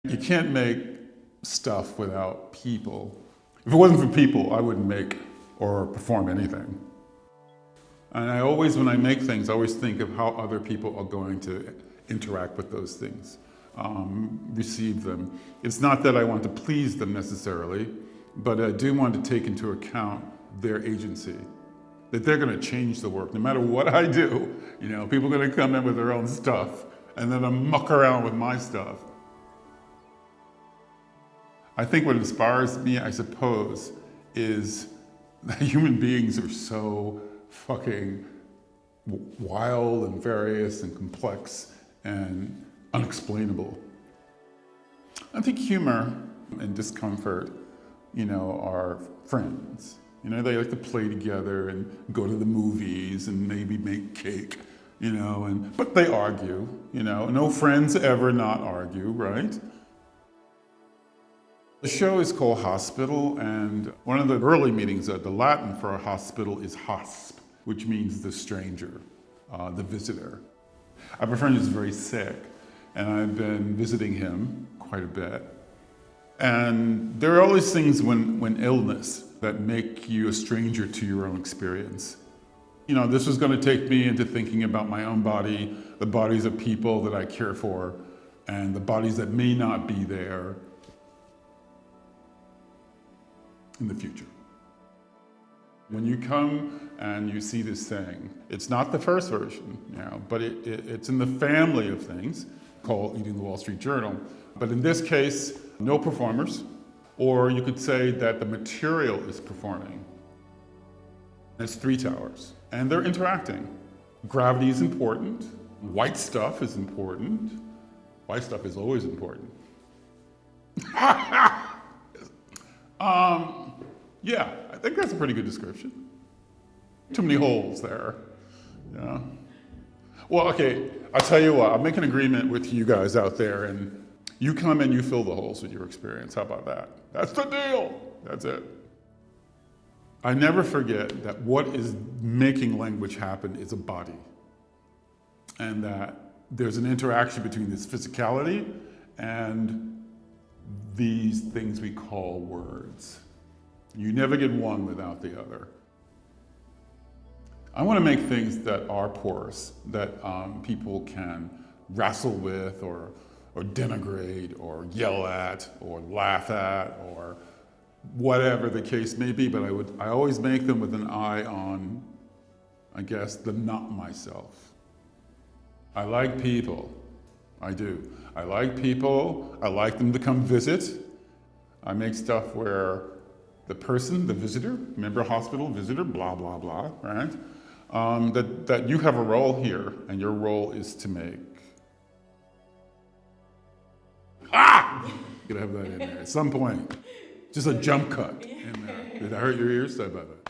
You can't make stuff without people. If it wasn't for people, I wouldn't make or perform anything. And I always, when I make things, I always think of how other people are going to interact with those things, receive them. It's not that I want to please them necessarily, but I do want to take into account their agency, that they're going to change the work. No matter what I do, people are going to come in with their own stuff, and then I muck around with my stuff. I think what inspires me, I suppose, is that human beings are so fucking wild and various and complex and unexplainable. I think humor and discomfort, are friends. They like to play together and go to the movies and maybe make cake, but they argue, No friends ever not argue, right? The show is called Hospital, and one of the early meanings, the Latin for a hospital is hosp, which means the stranger, the visitor. I have a friend who's very sick, and I've been visiting him quite a bit. And there are always things when illness that make you a stranger to your own experience. This was going to take me into thinking about my own body, the bodies of people that I care for, and the bodies that may not be there in the future. When you come and you see this thing, it's not the first version, but it's in the family of things called Eating the Wall Street Journal. But in this case, no performers, or you could say that the material is performing. It's 3 towers, and they're interacting. Gravity is important. White stuff is important. White stuff is always important. Yeah, I think that's a pretty good description. Too many holes there. Yeah. Well, okay, I'll tell you what, I'll make an agreement with you guys out there, and you come and you fill the holes with your experience. How about that? That's the deal. That's it. I never forget that what is making language happen is a body, and that there's an interaction between this physicality and these things we call words. You never get one without the other. I want to make things that are porous, that people can wrestle with or denigrate or yell at or laugh at or whatever the case may be, but I always make them with an eye on, I guess, the not myself. I like people. I do. I like people. I like them to come visit. I make stuff where the person, the visitor, remember hospital visitor, blah, blah, blah, right? That you have a role here, and your role is to make. You gotta have that in there at some point. Just a jump cut in there. Did I hurt your ears? Sorry about that.